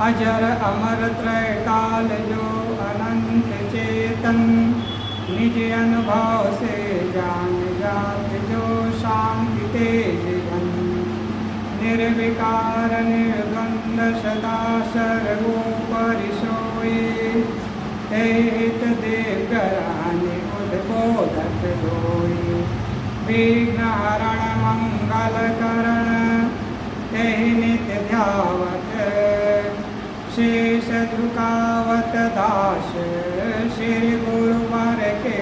अजर अमर त्रय काल जो अनंत चेतन, निज अनुभव से जान जात जो शांति तेज घन। निर्विकार निर्द्वंद सदा सर्वोपरि सोए, हित दिव्यरानि उद्बोधक होए। विघ्न हरण मंगल करण, तेहि नित्य ध्यावत, शेष झुकावत दास। श्री गुरुवर के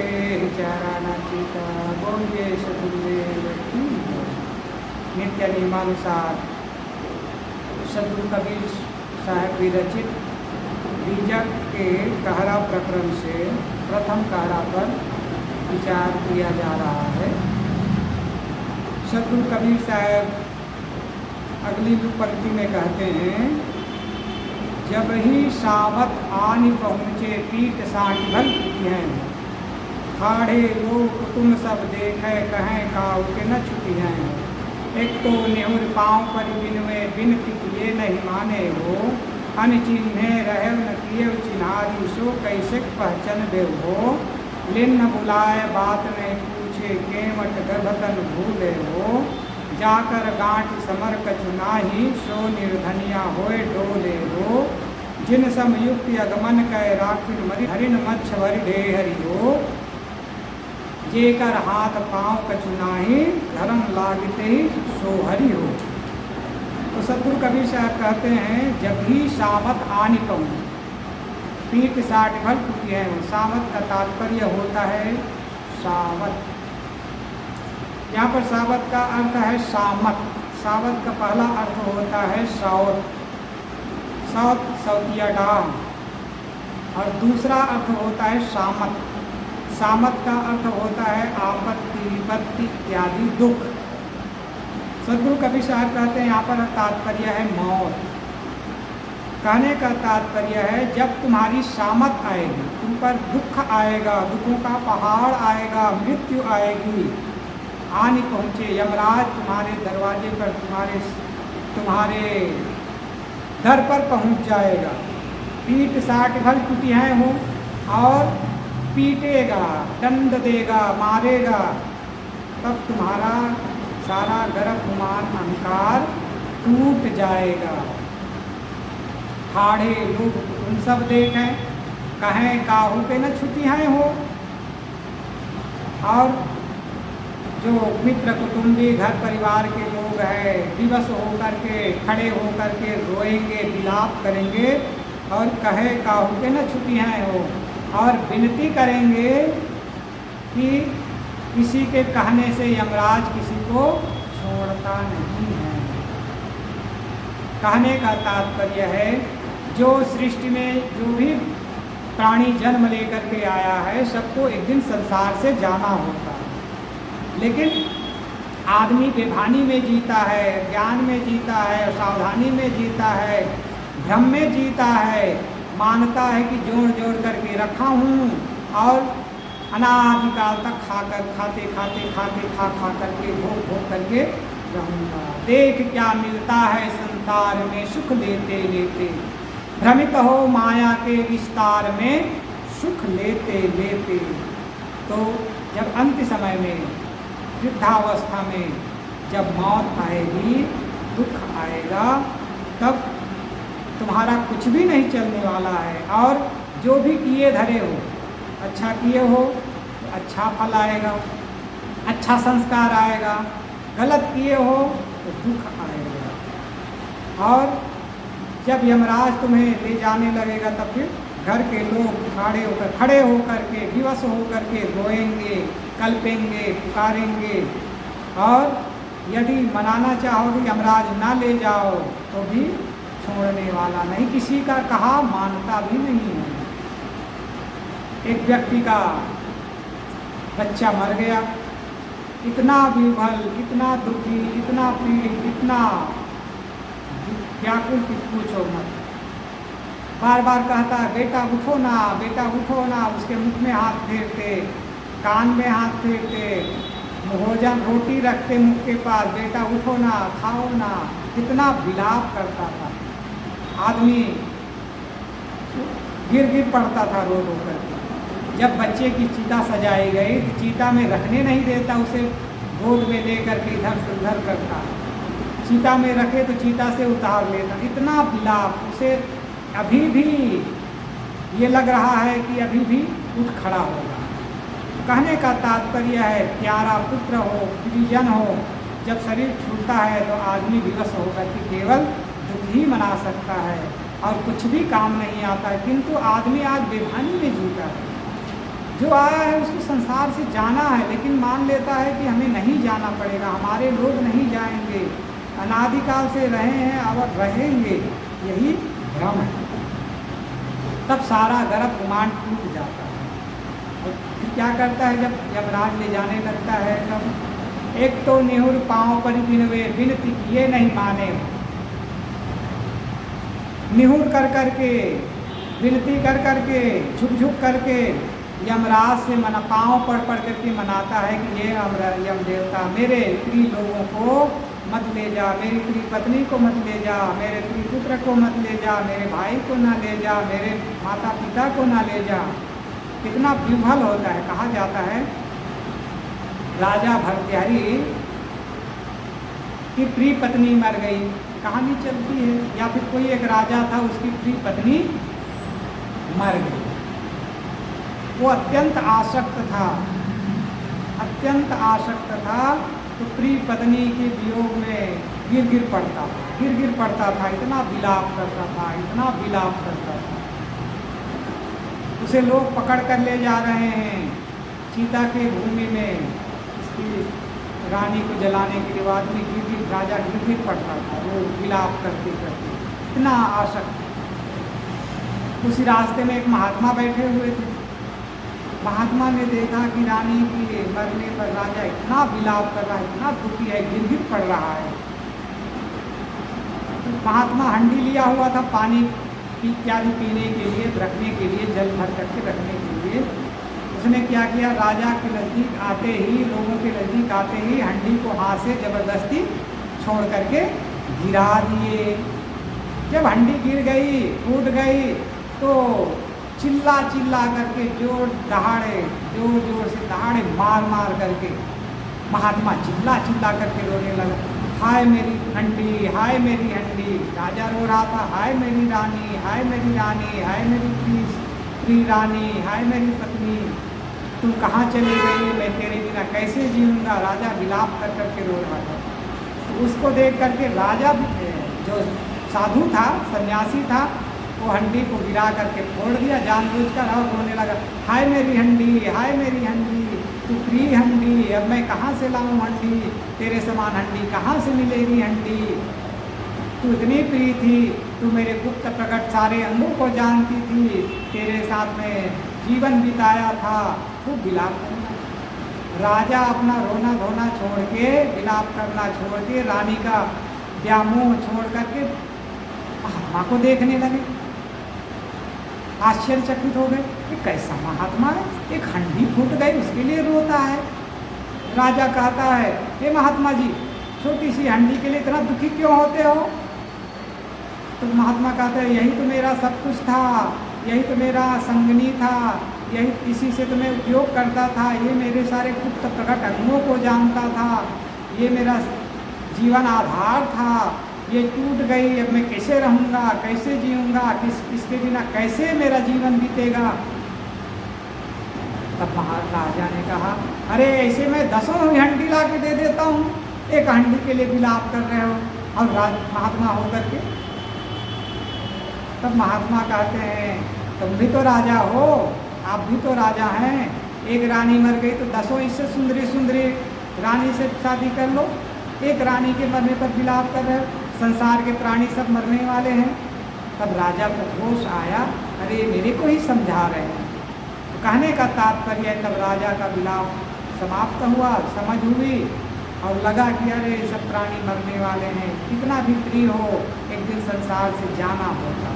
चरण चित। बोलिए सदगुरुदेव की जय। नित्य नियमानुसार सद्गुरु कबीर साहब विरचित बीजक के कहरा प्रकरण से प्रथम कहरा पर विचार किया जा रहा है। सद्गुरु कबीर साहब अगली पंक्ति में कहते हैं, जब ही सावत आनि पहुँचे पीठ साठ भल हैं, खाड़े लोग तुम सब देखे कहें काऊ के न छुटी हैं। एक तो नेहुर पाँव पर बिनवे बिनती किए नहीं माने हो, अन चिन्हे रहे न किए चिन्हारी सो कैसे पहचान दे हो। लिन न बुलाए बात नहीं पूछे केवट गर्भतन भूले हो, जाकर गांठ समर कछु नाही सो निर्धनिया होए डोले हो। जिन समयुक्त अगमन कह राखिन मरि हरिन मच्छवरि ढेहरि हो, जेकर हाथ पाँव कछु नाही धर्म लागते ही सो हरि हो। तो सद्गुरु कबीर साहब कहते हैं, जब भी सावत आनि पहुँचे पीठ साठ भल टूटी है। सावत का तात्पर्य होता है सावत। यहाँ पर सावत का अर्थ है सामत। सावत का पहला अर्थ होता है सौत, सौत सौतिया डाम, और दूसरा अर्थ होता है सामत। सामत का अर्थ होता है आपत्ति विपत्ति इत्यादि दुख। सद्गुरु कबीर साहब कहते हैं यहाँ पर तात्पर्य है मौत। कहने का तात्पर्य है जब तुम्हारी सामत आएगी, तुम पर दुख आएगा, दुखों का पहाड़ आएगा, मृत्यु आएगी, आनि पहुँचे यमराज तुम्हारे दरवाजे पर तुम्हारे दर पर पहुँच जाएगा। पीठ साठ भल टूटी हैं हो और पीटेगा, दंड देगा, मारेगा, तब तुम्हारा सारा गर्भ गुमान अहंकार टूट जाएगा। ठाढ़े लोग तुम सब देखें कहें काहू के न छुट्टी हैं हो, और जो मित्र कुटुंबी घर परिवार के लोग हैं विवश होकर के खड़े होकर के रोएंगे, विलाप करेंगे और कहे काहू के न छुट्टी हैं हो, और विनती करेंगे कि किसी के कहने से यमराज किसी को छोड़ता नहीं है। कहने का तात्पर्य है जो सृष्टि में जो भी प्राणी जन्म लेकर के आया है सबको एक दिन संसार से जाना होता है, लेकिन आदमी बेभानी में जीता है, ज्ञान में जीता है, सावधानी में जीता है, भ्रम में जीता है, मानता है कि जोड़ जोड़ करके रखा हूँ और अनादिकाल तक खाते खा करके भोग करके रहूँगा। देख क्या मिलता है संसार में सुख लेते लेते, भ्रमित हो माया के विस्तार में सुख लेते लेते। तो जब अंत समय में वृद्धावस्था में जब मौत आएगी, दुख आएगा, तब तुम्हारा कुछ भी नहीं चलने वाला है। और जो भी किए धरे हो, अच्छा किए हो तो अच्छा फल आएगा, अच्छा संस्कार आएगा, गलत किए हो तो दुख आएगा। और जब यमराज तुम्हें ले जाने लगेगा तब फिर घर के लोग खड़े होकर के विवश होकर के रोएंगे, कल्पेंगे, पुकारेंगे। और यदि मनाना चाहो कि यमराज ना ले जाओ तो भी छोड़ने वाला नहीं, किसी का कहा मानता भी नहीं है। एक व्यक्ति का बच्चा मर गया, इतना विह्वल, इतना दुखी, इतना पीड़ित, इतना व्याकुल कि पूछो मत। बार बार कहता है बेटा उठो ना, बेटा उठो ना। उसके मुख में हाथ फेरते, कान में हाथ फेरते, भोजन रोटी रखते मुख के पास, बेटा उठो ना, खाओ ना, कितना विलाप करता था। आदमी गिर गिर पड़ता था रो रो करके। जब बच्चे की चिता सजाई गई तो चिता में रखने नहीं देता, उसे गोद में ले करके इधर से उधर करता, चिता में रखे तो चिता से उतार लेता। इतना विलाप, उसे अभी भी ये लग रहा है कि अभी भी उठ खड़ा होगा। कहने का तात्पर्य है, प्यारा पुत्र हो, प्रियजन हो, जब शरीर छूटता है तो आदमी विवश होकर के केवल दुख ही मना सकता है और कुछ भी काम नहीं आता है। किंतु आदमी आज बेभानी में जीता है। जो आया है उसको संसार से जाना है, लेकिन मान लेता है कि हमें नहीं जाना पड़ेगा, हमारे लोग नहीं जाएंगे, अनादिकाल से रहे हैं और रहेंगे, यही भ्रम है। तब सारा गर्भ गुमान टूट जाता है। और फिर क्या करता है, जब यमराज ले जाने लगता है तब एक तो निहुर पाँव पर बिनवे, बिनती किए नहीं माने, निहुर कर करके, विनती कर करके, झुक झुक करके यमराज से मना, पाँव पड़ करके मनाता है कि ये यम देवता मेरे प्रिय लोगों को मत ले जा, मेरी प्रिय पत्नी को मत ले जा, मेरे प्रिय पुत्र को मत ले जा, मेरे भाई को ना ले जा, मेरे माता पिता को ना ले जा। कितना विह्वल होता है। कहा जाता है राजा भर्तृहरि की प्रिय पत्नी मर गई, कहानी चलती है, या फिर कोई एक राजा था, उसकी प्रिय पत्नी मर गई। वो अत्यंत आसक्त था, अत्यंत आसक्त था, तो प्रिय पत्नी के वियोग में गिर गिर पड़ता था, गिर गिर पड़ता था, इतना विलाप करता था, इतना विलाप करता था। उसे लोग पकड़ कर ले जा रहे हैं चीता के भूमि में, इसकी रानी को जलाने के लिए आदमी गिर गिर, राजा गिर गिर पड़ता था, वो विलाप करते करते, इतना आसक्त। उसी रास्ते में एक महात्मा बैठे हुए थे। महात्मा ने देखा कि रानी के मरने पर राजा इतना विलाप कर रहा है, इतना दुखी है, गिर गिर पड़ रहा है। तो महात्मा हंडी लिया हुआ था पानी इत्यादि पीने के लिए, रखने के लिए, जल भर करके रखने के लिए। उसने क्या किया, राजा के नज़दीक आते ही, लोगों के नज़दीक आते ही हंडी को हाथ से ज़बरदस्ती छोड़ करके गिरा दिए। जब हंडी गिर गई, टूट गई, तो चिल्ला चिल्ला करके जोर जोर से दहाड़े मार मार करके महात्मा चिल्ला चिल्ला करके रोने लगा, हाय मेरी हंडी, हाय मेरी हंडी। राजा रो रहा था, हाय मेरी रानी, हाय मेरी रानी, हाय मेरी प्रिय रानी, हाय मेरी पत्नी, तुम कहाँ चली गई, मैं तेरे बिना कैसे जीऊँगा। राजा विलाप कर करके रो रहा था। तो उसको देख करके राजा, जो साधु था, सन्यासी था, वो हंडी को गिरा करके फोड़ दिया जानबूझकर और रोने लगा, हाय मेरी हंडी, हाय मेरी हंडी, तू प्रिय हंडी, अब मैं कहाँ से लाऊं हंडी, तेरे समान हंडी कहाँ से मिलेगी हंडी, तू इतनी प्रिय थी, तू मेरे गुप्त प्रकट सारे अंगों को जानती थी, तेरे साथ में जीवन बिताया था। खूब विलाप करना। राजा अपना रोना धोना छोड़ के, विलाप करना छोड़ के, रानी का व्यामोह छोड़ करके महात्मा को देखने लगे। आश्चर्यचकित हो गए, ये कैसा महात्मा है, एक हंडी फूट गई उसके लिए रोता है। राजा कहता है, हे महात्मा जी, छोटी सी हंडी के लिए इतना दुखी क्यों होते हो। तो महात्मा कहता है, यही तो मेरा सब कुछ था, यही तो मेरा संगनी था, यही इसी से तो मैं उपयोग करता था, ये मेरे सारे गुप्त प्रकट अंगों को जानता था, ये मेरा जीवन आधार था, ये टूट गई, अब मैं कैसे रहूँगा, कैसे जीऊँगा, इसके बिना कैसे मेरा जीवन बीतेगा। तब महाराजा ने कहा, अरे ऐसे मैं 10 हंडी ला के दे देता हूँ, एक हंडी के लिए विलाप कर रहे हो और महात्मा होकर के। तब महात्मा कहते हैं, तुम भी तो राजा हो, आप भी तो राजा हैं, एक रानी मर गई तो 10 इससे सुंदरी सुंदरी रानी से शादी कर लो, एक रानी के मरने पर विलाप कर रहे हो, संसार के प्राणी सब मरने वाले हैं। तब राजा को होश आया, अरे मेरे को ही समझा रहे हैं। तो कहने का तात्पर्य है, तब राजा का विलाप समाप्त हुआ, समझ हुई और लगा कि अरे सब प्राणी मरने वाले हैं, कितना भी प्रिय हो एक दिन संसार से जाना होगा।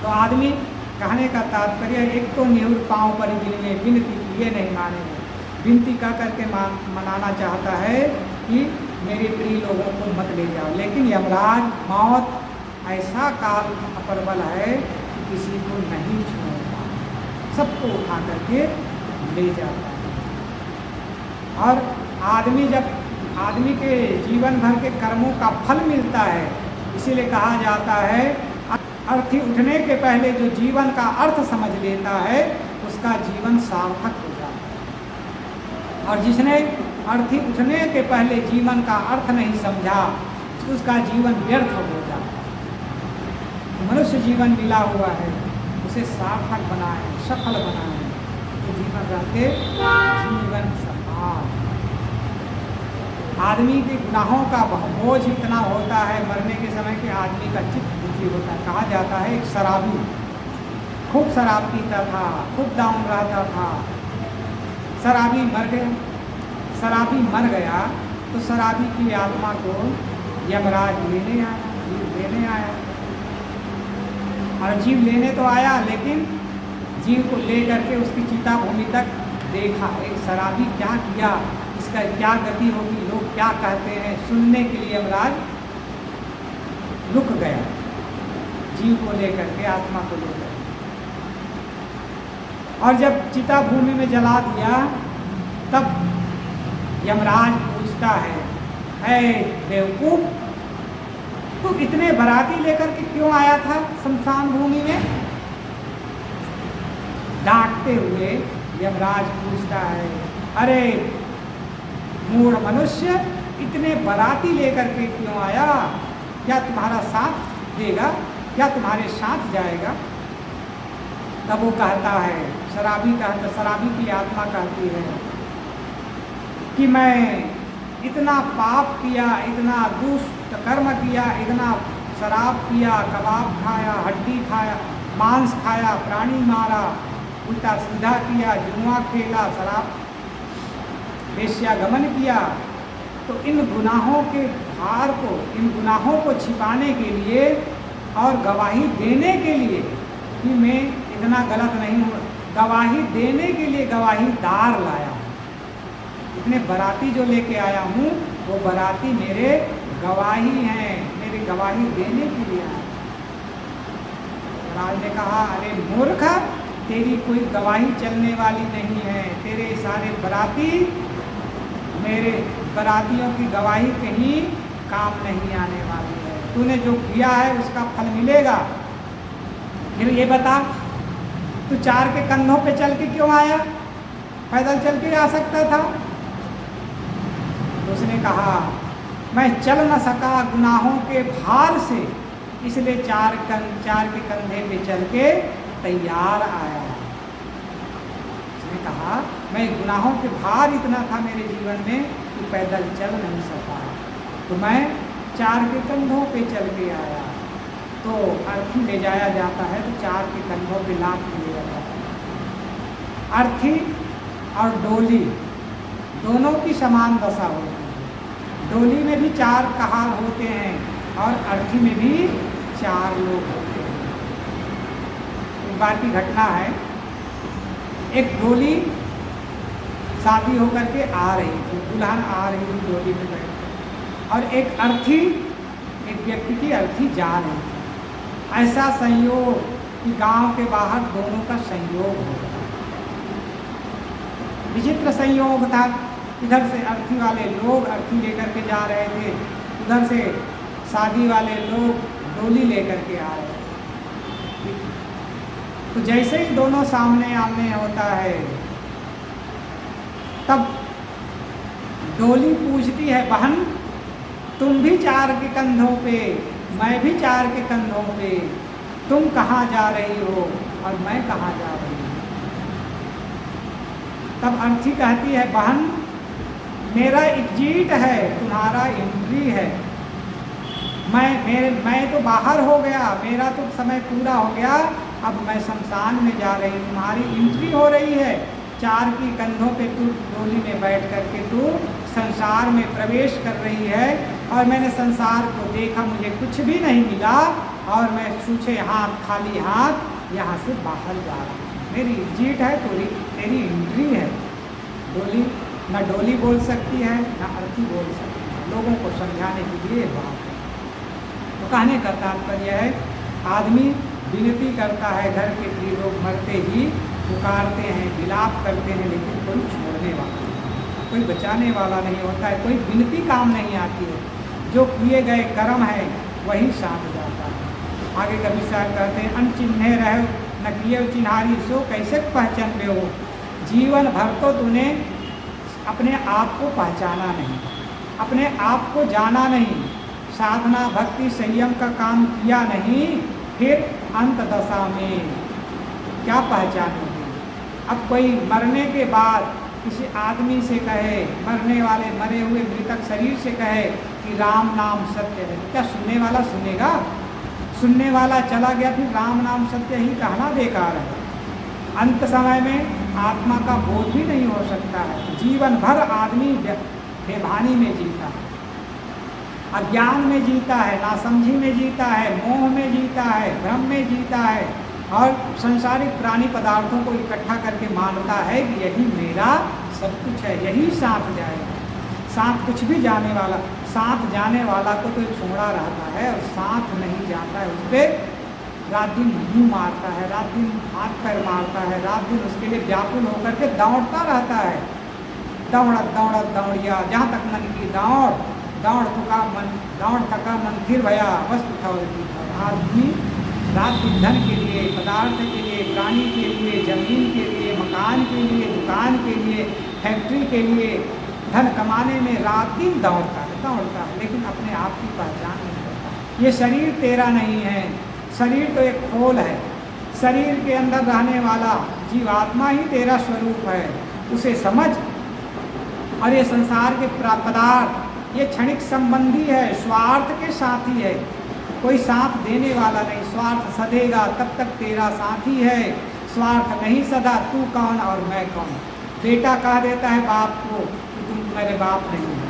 तो आदमी, कहने का तात्पर्य, एक तो निहुर पाँव पर गिने, विनती किए नहीं माने, विनती कह करके मनाना चाहता है कि मेरे प्रिय लोगों को मत ले जाओ, लेकिन यमराज, मौत ऐसा काल अपरबल है कि किसी को नहीं छोड़ता, सबको उठा करके ले जाता है। और आदमी के जीवन भर के कर्मों का फल मिलता है। इसीलिए कहा जाता है अर्थी उठने के पहले जो जीवन का अर्थ समझ लेता है उसका जीवन सार्थक हो जाता है, और जिसने अर्थी उठने के पहले जीवन का अर्थ नहीं समझा उसका जीवन व्यर्थ हो जाता है। मनुष्य जीवन मिला हुआ है, उसे सार्थक बनाए, सफल बनाए, तो जीवन रहते जीवन सफल। आदमी के गुनाहों का बोझ इतना होता है मरने के समय कि आदमी का चित्त दुखी होता है। कहा जाता है एक शराबी खूब शराब पीता था, खूब दाम रहता था, शराबी मर गया। शराबी मर गया तो शराबी की आत्मा को यमराज लेने आया। और जीव लेने तो आया, लेकिन जीव को ले करके उसकी चिता भूमि तक देखा, एक शराबी क्या किया, इसका क्या गति होगी, लोग क्या कहते हैं, सुनने के लिए यमराज रुक गया, जीव को लेकर के, आत्मा को लेकर। और जब चिता भूमि में जला दिया तब यमराज पूछता है, ऐ बेवकूफ, तू इतने बराती लेकर के क्यों आया था शमशान भूमि में? डांटते हुए यमराज पूछता है, अरे मूढ़ मनुष्य, इतने बराती लेकर के क्यों आया? क्या तुम्हारा साथ देगा? क्या तुम्हारे साथ जाएगा? तब वो कहता है, शराबी की आत्मा कहती है कि मैं इतना पाप किया, इतना दुष्ट कर्म किया, इतना शराब पिया, कबाब खाया, हड्डी खाया, मांस खाया, प्राणी मारा, उल्टा सीधा किया, जुआ खेला, शराब वेश्यागमन किया, तो इन गुनाहों के भार को, इन गुनाहों को छिपाने के लिए और गवाही देने के लिए कि मैं इतना गलत नहीं हूँ, गवाही देने के लिए गवाहीदार लाया हूँ। इतने बराती जो लेके आया हूँ वो बराती मेरे गवाही हैं, मेरी गवाही देने के लिए आया। राज ने कहा, अरे मूर्ख, तेरी कोई गवाही चलने वाली नहीं है, तेरे सारे बराती, मेरे बरातियों की गवाही कहीं काम नहीं आने वाली है। तूने जो किया है उसका फल मिलेगा। फिर ये बता, तू 4 के कंधों पे चल के क्यों आया? पैदल चल के आ सकता था। तो उसने कहा, मैं चल न सका गुनाहों के भार से, इसलिए 4 के कंधे पे चल के तैयार आया। उसने कहा, मैं गुनाहों के भार इतना था मेरे जीवन में कि पैदल चल नहीं सका, तो मैं 4 के कंधों पे चल के आया। तो अर्थी ले जाया जाता है तो 4 के कंधों पे लाद के ले जाता है। अर्थी और डोली दोनों की समान दशा होती है। डोली में भी 4 कहार होते हैं और अर्थी में भी 4 लोग होते हैं। एक बार की घटना है, एक डोली शादी होकर के आ रही थी, दुल्हन आ रही थी डोली में बैठ कर, और एक अर्थी, एक व्यक्ति की अर्थी जा रही थी। ऐसा संयोग कि गांव के बाहर दोनों का संयोग हो गया। विचित्र संयोग था, इधर से अर्थी वाले लोग अर्थी लेकर के जा रहे थे, उधर से शादी वाले लोग डोली लेकर के आ रहे थे। तो जैसे ही दोनों सामने आमने होता है तब डोली पूछती है, बहन तुम भी 4 के कंधों पे, मैं भी 4 के कंधों पे, तुम कहाँ जा रही हो और मैं कहाँ जा रही हूँ? तब अर्थी कहती है, बहन मेरा एग्जिट है, तुम्हारा एंट्री है। मैं तो बाहर हो गया, मेरा तो समय पूरा हो गया, अब मैं शमशान में जा रही हूँ, तुम्हारी एंट्री हो रही है। 4 की कंधों पे तू डोली में बैठ करके तू संसार में प्रवेश कर रही है, और मैंने संसार को देखा, मुझे कुछ भी नहीं मिला, और मैं सूछे हाथ, खाली हाथ यहाँ से बाहर जा रहा हूँ। मेरी एग्जिट है तो तेरी एंट्री है। डोली ना डोली बोल सकती है ना अर्थी बोल सकती है, लोगों को समझाने के लिए बात है। तो कहने का तात्पर्य है, आदमी विनती करता है, घर के प्रिय लोग मरते ही पुकारते हैं, विलाप करते हैं, लेकिन कोई छोड़ने वाला नहीं, कोई बचाने वाला नहीं होता है, कोई विनती काम नहीं आती है। जो किए गए कर्म है वही साथ जाता है। आगे कभी साहब कहते हैं, अनचिन्हे रहो न किए चिन्हारी, सो कैसे पहचान पे हो। जीवन भर तो तूने अपने आप को पहचाना नहीं, अपने आप को जाना नहीं, साधना भक्ति संयम का काम किया नहीं, फिर अंत दशा में क्या पहचानोगे। अब कोई मरने के बाद किसी आदमी से कहे, मरने वाले मरे हुए मृतक शरीर से कहे कि राम नाम सत्य है, क्या सुनने वाला सुनेगा? सुनने वाला चला गया, फिर राम नाम सत्य ही कहना बेकार है। अंत समय में आत्मा का बोध भी नहीं हो सकता है। जीवन भर आदमी बेभानी में जीता है, अज्ञान में जीता है, नासमझी में जीता है, मोह में जीता है, भ्रम में जीता है और संसारिक प्राणी पदार्थों को इकट्ठा करके मानता है कि यही मेरा सब कुछ है, यही साथ जाएगा। साथ कुछ भी जाने वाला, साथ जाने वाला को तो छोड़ा रहता है और साथ नहीं जाता है, उस पर रात दिन मुँह मारता है, रात दिन हाथ पैर मारता है, रात दिन उसके लिए व्याकुल होकर के दौड़ता रहता है। दौड़त दौड़त दौड़िया जहाँ तक मन की दौड़, दौड़ थका मन फिर भया, वस्तु था आदमी रात दिन धन के लिए, पदार्थ के लिए, प्राणी के लिए, जमीन के लिए, मकान के लिए, दुकान के लिए, फैक्ट्री के लिए, धन कमाने में रात दिन दौड़ता है, लेकिन अपने आप की पहचान नहीं करता। ये शरीर तेरा नहीं है, शरीर तो एक खोल है, शरीर के अंदर रहने वाला जीवात्मा ही तेरा स्वरूप है, उसे समझ। और ये संसार के पदार्थ ये क्षणिक संबंधी है, स्वार्थ के साथी है, कोई साथ देने वाला नहीं। स्वार्थ सधेगा तब तक तेरा साथी है, स्वार्थ नहीं सदा तू कौन और मैं कौन। बेटा कह देता है बाप को कि तुम मेरे बाप नहीं हो,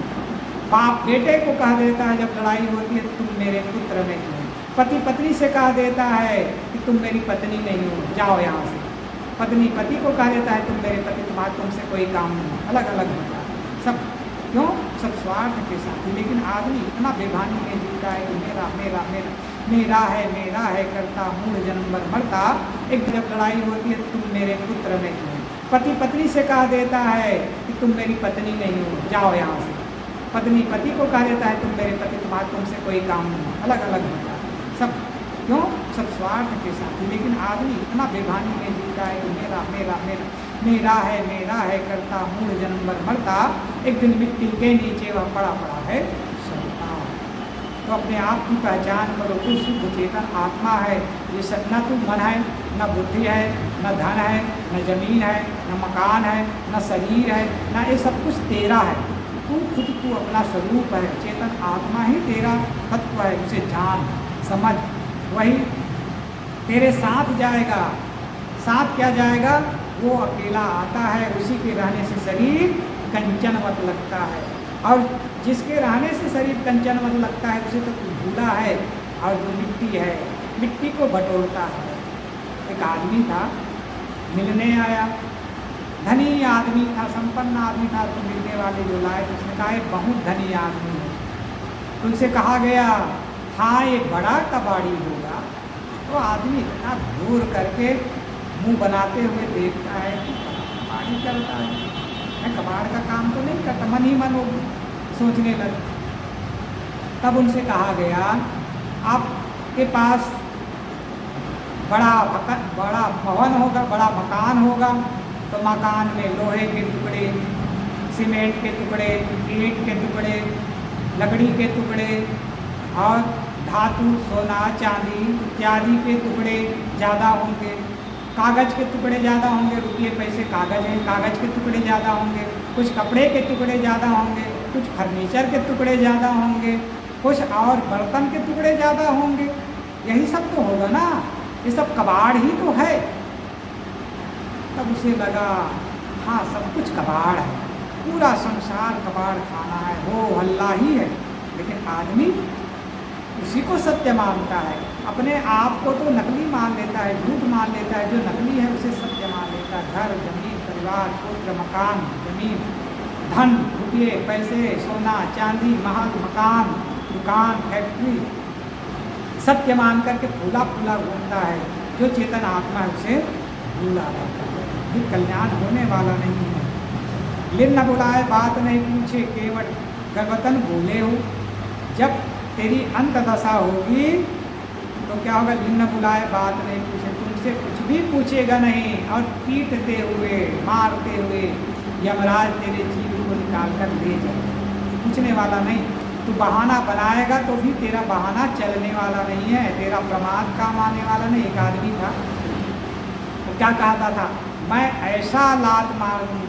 बाप बेटे को कह देता है जब लड़ाई होती है तुम मेरे पुत्र नहीं हो। पति पत्नी से कह देता है कि तुम मेरी पत्नी नहीं हो, जाओ यहाँ से। पत्नी पति को कह देता है तुम मेरे पति, तुम्हारा तुमसे कोई काम नहीं। अलग अलग होता है सब, क्यों? सब स्वार्थ के साथ। लेकिन आदमी इतना बेभानी में जीता है कि मेरा मेरा मेरा मेरा है करता, मूल जन्म भर मरता। एक जब लड़ाई होती है तुम मेरे पुत्र नहीं हो। पति पत्नी से कह देता है कि तुम मेरी पत्नी नहीं हो, जाओ यहाँ से। पत्नी पति को कह देता है तुम मेरे पति, तुम्हारा तुमसे कोई काम नहीं। अलग अलग होता है सब, क्यों? सब स्वार्थ के साथ। लेकिन आदमी इतना बेभानी में जीता है कि मेरा मेरा मेरा है करता, मूल जन्म भर मरता। एक दिन मिट्टी के नीचे वह पड़ा पड़ा है सड़ता। तो अपने आप की पहचान करो, तू शुद्ध चेतन आत्मा है। ये सब न तू मन है, न बुद्धि है, न धन है, न जमीन है, न मकान है, न शरीर है, न ये सब कुछ तेरा है। तू खुद तू अपना स्वरूप है, चेतन आत्मा ही तेरा तत्व है। उसे जान समझ, वही तेरे साथ जाएगा। साथ क्या जाएगा? वो अकेला आता है, उसी के रहने से शरीर कंचनवत लगता है। और जिसके रहने से शरीर कंचनवत लगता है उसे तो भूला है। और जो मिट्टी है, मिट्टी को बटोरता है। एक आदमी था, मिलने आया, धनी आदमी था, संपन्न आदमी था। तो मिलने वाले जो लाए तो उसने कहा ये बहुत धनी आदमी है। तो उनसे कहा गया हाँ ये बड़ा कबाड़ी होगा। तो आदमी इतना घूर करके मुंह बनाते हुए देखता है कि कबाड़ी करता है, मैं कबाड़ का काम तो नहीं करता। मन ही मन वो सोचने लगा। तब उनसे कहा गया आपके पास बड़ा भवन होगा, बड़ा मकान होगा, तो मकान में लोहे के टुकड़े, सीमेंट के टुकड़े, ईंट के टुकड़े, लकड़ी के टुकड़े और धातु, सोना, चांदी इत्यादि के टुकड़े ज़्यादा होंगे। कागज़ के टुकड़े ज़्यादा होंगे, रुपये पैसे कागज़ हैं, कागज़ के टुकड़े ज़्यादा होंगे। कुछ कपड़े के टुकड़े ज़्यादा होंगे, कुछ फर्नीचर के टुकड़े ज़्यादा होंगे, कुछ और बर्तन के टुकड़े ज़्यादा होंगे। यही सब तो होगा ना, ये सब कबाड़ ही तो है। तब उसे लगा हाँ सब कुछ कबाड़ है, पूरा संसार कबाड़ खाना है, हो हल्ला ही है। लेकिन आदमी उसी को सत्य मानता है, अपने आप को तो नकली मान लेता है, झूठ मान लेता है। जो नकली है उसे सत्य मान लेता है। घर, जमीन, परिवार, पुत्र, मकान, जमीन, धन, रुपये, पैसे, सोना, चांदी, महल, मकान, दुकान, फैक्ट्री, सत्य मान करके फूला फूला घूमता है, जो चेतन आत्मा है उसे भूला रहता है, ये कल्याण होने वाला नहीं है। लिन न बुलाए बात नहीं पूछे केवट गर्भतन बोले हो। जब तेरी अंत दशा होगी तो क्या होगा? लिन न बुलाए बात नहीं पूछे, तुमसे कुछ भी पूछेगा नहीं, और पीटते हुए मारते हुए यमराज तेरे जीव को निकाल कर ले जाएगा, पूछने वाला नहीं। तू बहाना बनाएगा तो भी तेरा बहाना चलने वाला नहीं है, तेरा प्रमाद काम आने वाला नहीं। एक आदमी था, तो क्या कहता था? मैं ऐसा लात मारूं,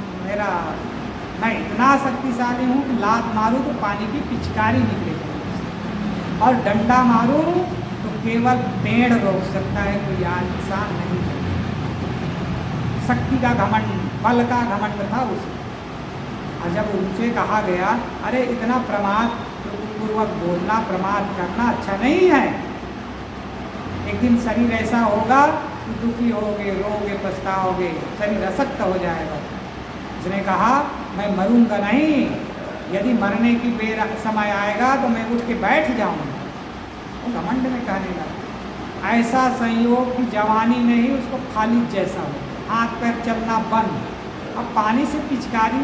मैं इतना शक्तिशाली हूँ कि लात मारूं तो पानी की पिचकारी निकलेगी, और डंडा मारूं तो केवल पेड़ रोक सकता है, कोई इंसान नहीं। शक्ति का घमंड, बल का घमंड था उसे। और जब उनसे कहा गया, अरे इतना प्रमाद पूर्वक बोलना, प्रमाद करना अच्छा नहीं है, एक दिन शरीर ऐसा होगा कि दुखी होगे, रोगे, पछताओगे, शरीर असक्त हो जाएगा। उसने कहा, मैं मरूंगा नहीं, यदि मरने की बेर समय आएगा तो मैं उठ के बैठ जाऊंगा। वो घमंड में कहने लगा। ऐसा संयोग कि जवानी में ही उसको खालिद जैसा हो, हाथ पैर चलना बंद। अब पानी से पिचकारी,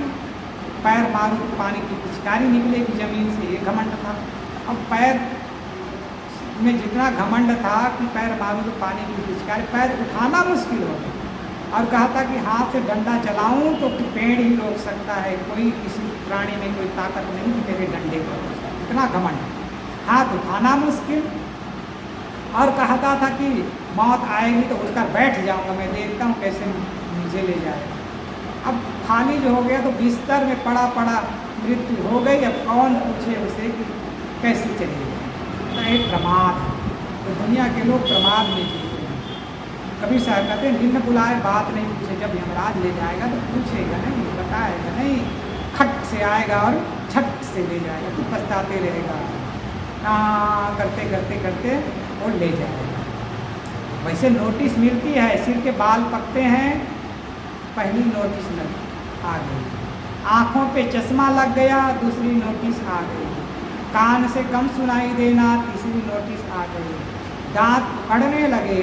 पैर मारूं तो पानी की पिचकारी निकलेगी जमीन से, ये घमंड था। अब पैर में जितना घमंड था कि पैर मारूं तो पानी की पिचकारी, पैर उठाना मुश्किल हो गया। और कहा था कि हाथ से डंडा चलाऊं तो पेड़ ही रोक सकता है, कोई किसी प्राणी में कोई ताकत नहीं कि मेरे डंडे को, इतना घमंड। हाथ उठाना मुश्किल, और कहता था कि मौत आएगी तो उठकर बैठ जाऊंगा, मैं देखता हूँ कैसे मुझे ले जाएगा। अब खाली जो हो गया तो बिस्तर में पड़ा पड़ा मृत्यु हो गई। अब कौन पूछे उसे कि कैसे चलेगा? तो एक प्रमाद है, तो दुनिया के लोग प्रमाद में जीते हैं। कभी साहब कहते हैं, निम्न बुलाए बात नहीं पूछे, जब यमराज ले जाएगा तो पूछेगा नहीं, बताएगा नहीं, खट से आएगा और छट से ले जाएगा, तो पछताते रहेगा, करते करते करते और ले जाएगा। वैसे नोटिस मिलती है, सिर के बाल पकते हैं, पहली नोटिस आ गई, आँखों पे चश्मा लग गया, दूसरी नोटिस आ गई, कान से कम सुनाई देना, तीसरी नोटिस आ गई, दांत उखड़ने लगे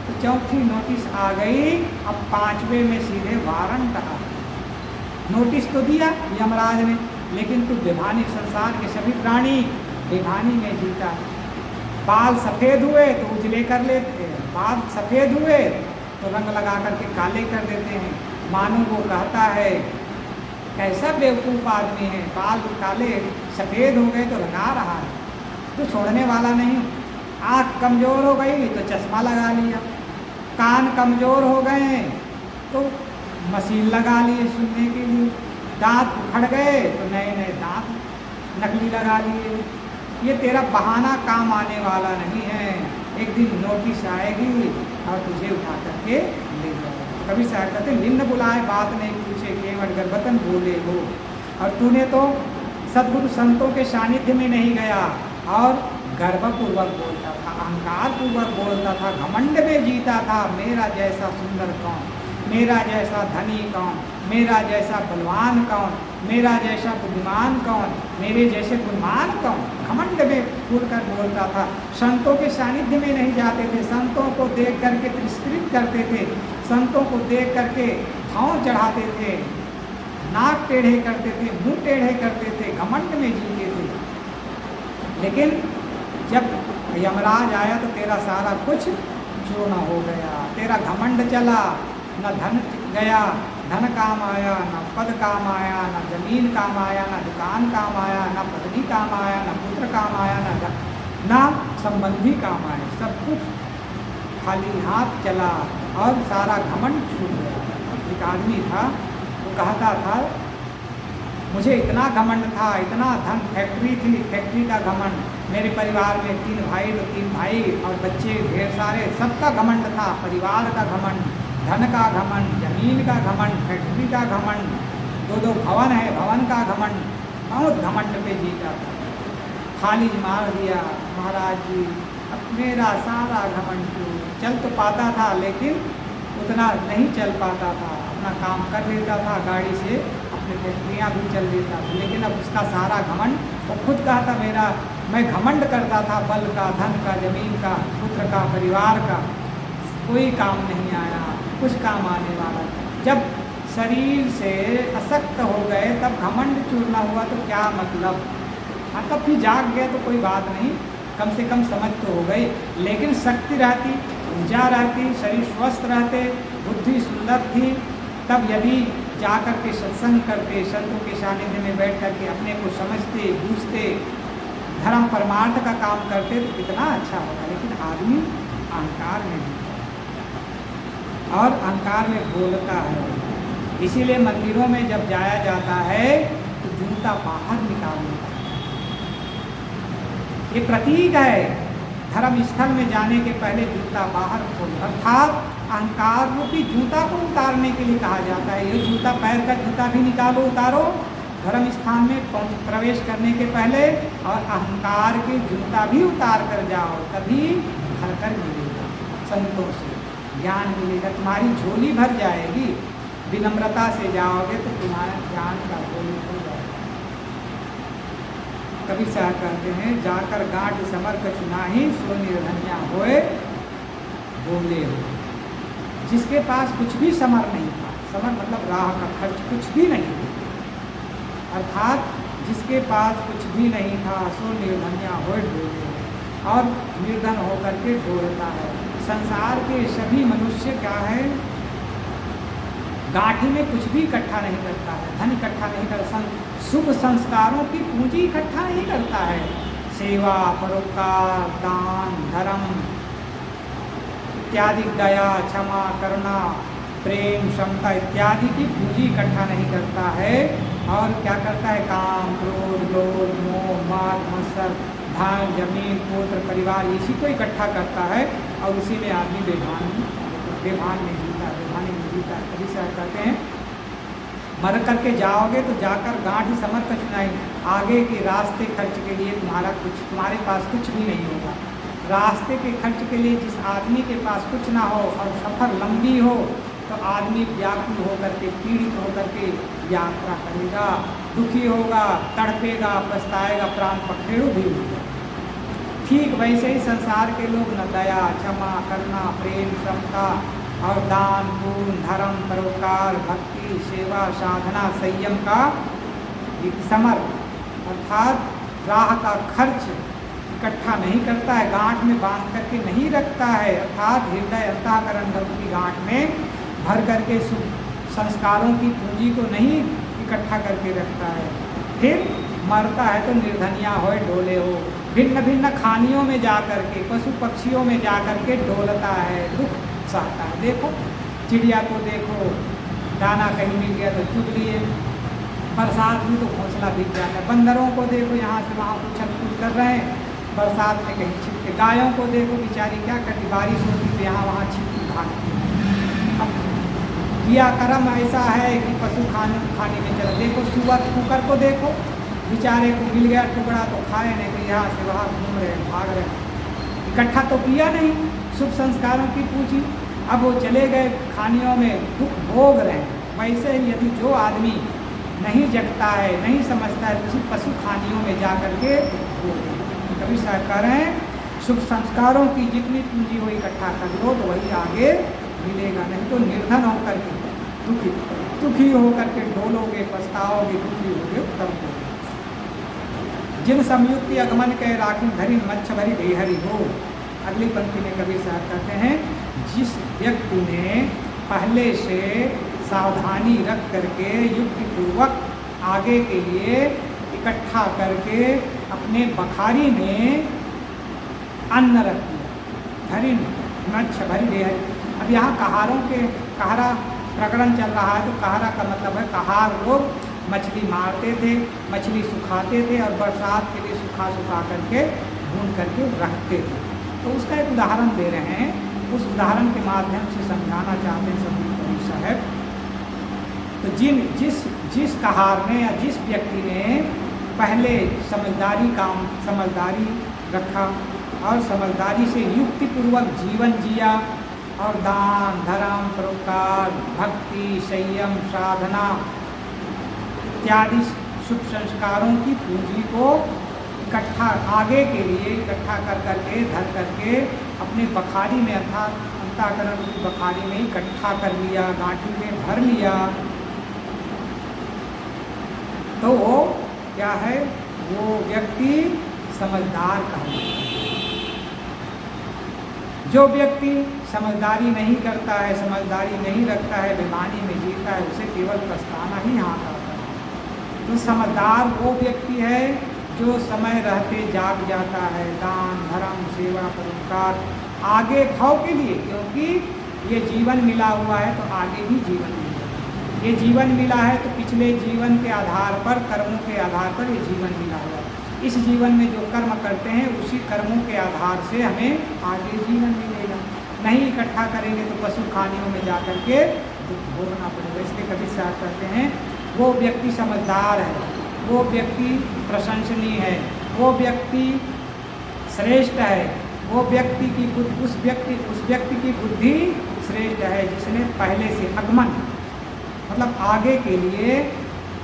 तो चौथी नोटिस आ गई, अब पांचवे में सीधे वारंट आ गया। नोटिस तो दिया यमराज ने, लेकिन तू बेभानी, संसार के सभी प्राणी बेभानी में जीता। बाल सफ़ेद हुए तो उजले कर लेते हैं, बाल सफ़ेद हुए तो रंग लगा करके काले कर देते हैं। मानो वो कहता है, कैसा बेवकूफ़ आदमी है, बाल काले सफ़ेद हो गए तो लगा रहा है, तो छोड़ने वाला नहीं। आँख कमज़ोर हो गई तो चश्मा लगा लिया, कान कमज़ोर हो गए तो मशीन लगा लिए सुनने के लिए, दांत उखड़ गए तो नए नए दांत नकली लगा लिए। ये तेरा बहाना काम आने वाला नहीं है, एक दिन नोटिस आएगी और तुझे उठा करके ले जाएगा। कभी साहब कहते, निम्न बुलाए बात नहीं पूछे केवट गर्भतन बोले हो। और तूने तो सद्गुरु संतों के सानिध्य में नहीं गया और गर्वपूर्वक बोलता था, अहंकार पूर्वक बोलता था, घमंड में जीता था। मेरा जैसा सुंदर कौन, मेरा जैसा धनी कौन, मेरा जैसा बलवान कौन, मेरा जैसा बुद्धिमान कौन, मेरे जैसे गुणवान कौन, घमंड में फूलकर बोलता था। संतों के सानिध्य में नहीं जाते थे, संतों को देख करके तिरस्कृत करते थे, संतों को देख करके भाव चढ़ाते थे, नाक टेढ़े करते थे, मुंह टेढ़े करते थे, घमंड में जीते थे। लेकिन जब यमराज आया तो तेरा सारा कुछ चूर्ण हो गया, तेरा घमंड चला, न धन गया, धन काम आया, न पद काम आया, न जमीन काम आया, न दुकान काम आया, न पत्नी काम आया, न पुत्र काम आया, न संबंधी काम आया, सब कुछ खाली हाथ चला और सारा घमंड छूट गया। एक आदमी था, वो कहता था, मुझे इतना घमंड था, इतना धन, फैक्ट्री थी, फैक्ट्री का घमंड, मेरे परिवार में 3 भाई तो 3 भाई और बच्चे ढेर सारे, सबका घमंड था, परिवार का घमंड, धन का घमंड, जमीन का घमंड, फैक्ट्री का घमंड, 2-2 भवन है, भवन का घमंड, बहुत घमंड पे जीता था। खाली मार दिया महाराज जी, अब मेरा सारा घमंड क्यों? चल तो पाता था लेकिन उतना नहीं चल पाता था, अपना काम कर लेता था, गाड़ी से अपनी फैक्ट्रियाँ भी चल लेता था, लेकिन अब उसका सारा घमंड, वो खुद कहा था मेरा मैं घमंड करता था बल का, धन का, जमीन का, पुत्र का, परिवार का, कोई काम नहीं आया, कुछ काम आने वाला। जब शरीर से असक्त हो गए तब घमंड चूरना हुआ तो क्या मतलब। हाँ, तब भी जाग गए तो कोई बात नहीं, कम से कम समझ तो हो गई। लेकिन शक्ति रहती, ऊर्जा रहती, शरीर स्वस्थ रहते, बुद्धि सुंदर थी, तब यदि जाकर के सत्संग करते, संतों के सानिध्य में बैठ कर के अपने को समझते, बूझते, धर्म परमार्थ का काम करते तो कितना अच्छा होगा। लेकिन आदमी अहंकार में और अहंकार में बोलता है। इसीलिए मंदिरों में जब जाया जाता है तो जूता बाहर निकालना, ये प्रतीक है। धर्म स्थल में जाने के पहले जूता बाहर खोलो, अर्थात अहंकार रूपी जूता को उतारने के लिए कहा जाता है। ये जूता, पैर का जूता भी निकालो, उतारो धर्म स्थान में प्रवेश करने के पहले, और अहंकार के जूता भी उतार कर जाओ, तभी घर कर मिलेगा, संतों से ज्ञान मिलेगा, तुम्हारी झोली भर जाएगी। विनम्रता से जाओगे तो तुम्हारा ज्ञान का झोली भर जाएगा। कबीर साहब कहते हैं, जाकर गांठ समर कछु नाही, सो निर्धनिया होए बोले हो। जिसके पास कुछ भी समर नहीं था, समर मतलब राह का खर्च कुछ भी नहीं था, अर्थात जिसके पास कुछ भी नहीं था, सो निर्धनिया होए बोले, और निर्धन होकर के डोलता है। संसार के सभी मनुष्य क्या है, गांठी में कुछ भी इकट्ठा नहीं करता है, धन इकट्ठा नहीं करता, शुभ संस्कारों की पूंजी इकट्ठा नहीं करता है। सेवा, परोपकार, दान, धर्म इत्यादि, दया, क्षमा, करुणा, प्रेम, क्षमता इत्यादि की पूंजी इकट्ठा नहीं करता है। और क्या करता है, काम, क्रोध, लोभ, मोह, माद, मत्सर, धन, जमीन, पुत्र, परिवार, इसी को इकट्ठा करता है, और उसी में आदमी बेभान में जीता, बेभानी में जीता। कभी से कहते हैं, मर करके जाओगे तो जाकर गांठ समर कछ नहीं, आगे के रास्ते खर्च के लिए तुम्हारे पास कुछ भी नहीं होगा। रास्ते के खर्च के लिए जिस आदमी के पास कुछ ना हो और सफ़र लंबी हो, तो आदमी व्याकुल होकर के, पीड़ित होकर के यात्रा करेगा, दुखी होगा, तड़पेगा, पछताएगा, प्राण पखेरु भी होगा। ठीक वैसे ही संसार के लोग न दया, क्षमा, करुणा, प्रेम, क्षमता और दान, पुण्य, धर्म, परोपकार, भक्ति, सेवा, साधना, संयम का समर अर्थात राह का खर्च इकट्ठा नहीं करता है, गांठ में बांध करके नहीं रखता है, अर्थात हृदय अंतःकरण की गांठ में भर करके संस्कारों की पूंजी को नहीं इकट्ठा करके रखता है। फिर मरता है तो निर्धनिया होए डोले हो, भिन्न भिन्न खानियों में जा कर के, पशु पक्षियों में जा कर के डोलता है, दुख सहता है। देखो चिड़िया को देखो, दाना कहीं मिल गया तो चुग लिए, बरसात में तो घोंसला बिक जाता है। बंदरों को देखो, यहाँ से वहाँ उछल कूद कर रहे हैं, बरसात में कहीं छिपके। गायों को देखो, बेचारी क्या करती, बारिश होती तो यहाँ वहाँ छिपकी भागती। अब किया कर्म ऐसा है कि पशु खाने में चला। देखो सुअर, कुकर को देखो, बेचारे को मिल गया टुकड़ा तो खाए, नहीं तो यहाँ से वहाँ घूम रहे हैं, भाग रहे हैं। इकट्ठा तो किया नहीं शुभ संस्कारों की पूंजी, अब वो चले गए खानियों में, दुख भोग रहे हैं। वैसे ही यदि जो आदमी नहीं जगता है, नहीं समझता है, उसी पशु खानियों में जा कर के कभी साहब कह रहे हैं, शुभ संस्कारों की जितनी पूंजी हो इकट्ठा कर लो तो वही आगे मिलेगा, नहीं तो निर्धन होकर के दुखी होकर के डोलोगे, पछताओगे, दुखी होगे, तब होगे। जिन संयुक्ति अगमन के राखी धरी मच्छ भरी देहरी हो। अगली पंक्ति में कबीर साहब कहते हैं, जिस व्यक्ति ने पहले से सावधानी रख करके युक्ति पूर्वक आगे के लिए इकट्ठा करके अपने बखारी में अन्न रख दिया, धरी मच्छ भरी देहरी। अब यहाँ कहारा प्रकरण चल रहा है, तो कहारा का मतलब है, कहार लोग मछली मारते थे, मछली सुखाते थे और बरसात के लिए सुखा करके भून करके रखते थे। तो उसका एक उदाहरण दे रहे हैं, उस उदाहरण के माध्यम से समझाना चाहते हैं कबीर साहब। तो जिस कहार ने या जिस व्यक्ति ने पहले समझदारी रखा और समझदारी से युक्तिपूर्वक जीवन जिया और दान, धर्म, परोपकार, भक्ति, संयम, साधना इत्यादि शुभ संस्कारों की पूंजी को इकट्ठा आगे के लिए इकट्ठा कर करके धर करके अपने बखारी में अर्थात अंतःकरण की बखारी में इकट्ठा कर लिया, गांठी में भर लिया, तो वो क्या है, वो व्यक्ति समझदार कहलाता है। जो व्यक्ति समझदारी नहीं करता है, समझदारी नहीं रखता है, बेईमानी में जीता है, उसे केवल पछताना ही हाथ आता है। तो समझदार वो व्यक्ति है जो समय रहते जाग जाता है, दान धर्म सेवा परोपकार आगे भाव के लिए, क्योंकि ये जीवन मिला हुआ है तो आगे भी जीवन मिलेगा। ये जीवन मिला है तो पिछले जीवन के आधार पर, कर्मों के आधार पर ये जीवन मिला हुआ है। इस जीवन में जो कर्म करते हैं उसी कर्मों के आधार से हमें आगे जीवन मिलेगा। नहीं इकट्ठा करेंगे तो पशु खानियों में जा कर के दुख भोगना पड़ेगा। इसलिए कभी साथ करते हैं वो व्यक्ति समझदार है, वो व्यक्ति प्रशंसनीय है, वो व्यक्ति श्रेष्ठ है, वो व्यक्ति की उस व्यक्ति की बुद्धि श्रेष्ठ है जिसने पहले से अगमन मतलब आगे के लिए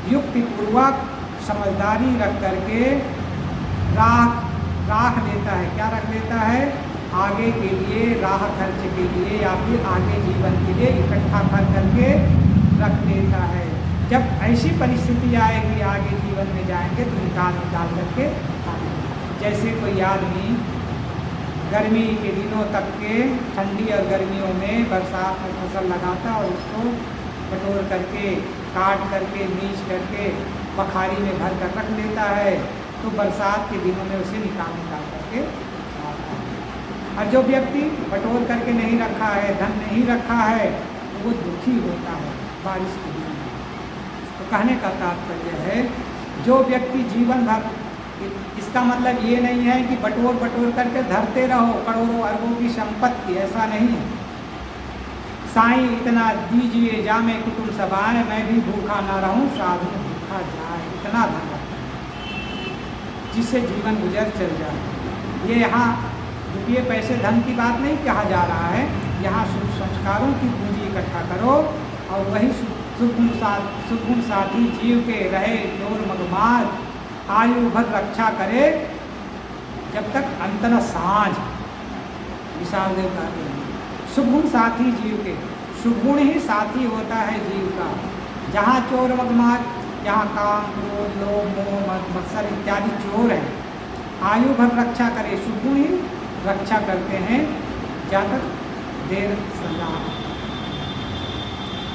युक्तिपूर्वक समझदारी रख करके राह लेता है। क्या रख लेता है? आगे के लिए, राह खर्च के लिए या फिर आगे जीवन के लिए इकट्ठा कर करके रख लेता है। जब ऐसी परिस्थिति आएगी आगे जीवन में जाएंगे तो निकाल करके खाएंगे। जैसे कोई आदमी गर्मी के दिनों तक के ठंडी और गर्मियों में बरसात में फसल लगाता और उसको बटोर करके काट करके मीच करके बखारी में भर कर रख लेता है, तो बरसात के दिनों में उसे निकाल करके खाता है। और जो व्यक्ति बटोर करके नहीं रखा है, धन नहीं रखा है, तो वो दुखी होता है बारिश के दिनों में। तो कहने का तात्पर्य है जो व्यक्ति जीवन भर, इसका मतलब ये नहीं है कि बटोर करके धरते रहो करोड़ों अरबों की संपत्ति, ऐसा नहीं है। साईं इतना दीजिए जामे कुटुंब सभाए, मैं भी भूखा ना रहूं साधु भूखा जाए, इतना धन जिससे जीवन गुजर चल जाए। ये यहाँ रुपये पैसे धन की बात नहीं कहा जा रहा है, यहाँ शुभ संस्कारों की पूंजी इकट्ठा करो और वही सुगुण साथी जीव के रहे चोर मगमार, आयु भर रक्षा करे जब तक अंतन सांझ। विशाल देव कहते हैं सुगुण साथी जीव के, सुगुण ही साथी होता है जीव का। जहाँ चोर मगमार, यहाँ काम क्रोध लोभ मोह मत्सर इत्यादि चोर हैं। आयु भर रक्षा करे, सुगुण ही रक्षा करते हैं जब तक देर सजा।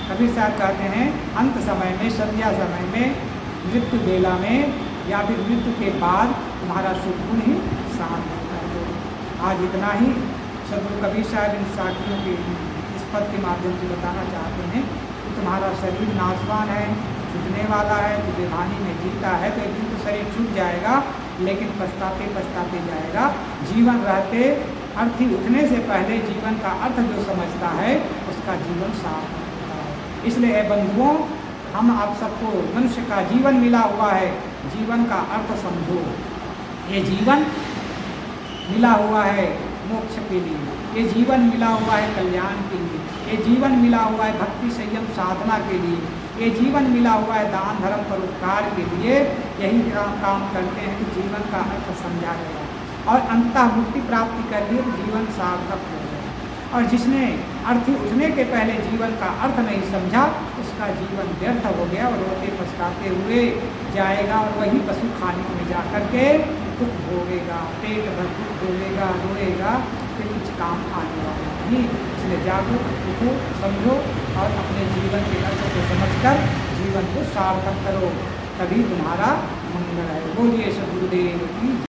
कबीर साहब कहते हैं अंत समय में, संध्या समय में, मृत्यु बेला में या फिर मृत्यु के बाद तुम्हारा सुगुण ही साथ होता है। तो आज इतना ही सदगुरु कबीर साहब इन साखियों के इस पद के माध्यम से बताना चाहते हैं कि तुम्हारा शरीर नाशवान है, छूटने वाला है, तो बेईमानी में जीता है तो एक दिन तो शरीर छूट जाएगा, लेकिन पछताते पछताते जाएगा। जीवन रहते अर्थी उठने से पहले जीवन का अर्थ जो समझता है उसका जीवन सार्थक होता है। इसलिए बंधुओं, हम आप सबको मनुष्य का जीवन मिला हुआ है, जीवन का अर्थ समझो। ये जीवन मिला हुआ है मोक्ष के लिए, ये जीवन मिला हुआ है कल्याण के लिए, ये जीवन मिला हुआ है भक्ति संयम साधना के लिए, ये जीवन मिला हुआ है दान धर्म परोपकार के लिए। यही काम करते हैं कि जीवन का अर्थ समझा गया और अंततः मुक्ति प्राप्ति कर लिए तो जीवन सार्थक हो गया। और जिसने अर्थी उठने के पहले जीवन का अर्थ नहीं समझा उसका जीवन व्यर्थ हो गया और रोते पछताते हुए जाएगा और वही पशु खाने में जा कर के दुख भोगेगा, पेट भर दुख भोगेगा, रोएगा, फिर कुछ काम आने वाला नहीं। इसलिए जागो, उठो, समझो और अपने जीवन के अर्थ को समझकर जीवन को सार्थक करो, तभी तुम्हारा मंगल है। बोलिए सद्गुरुदेव की।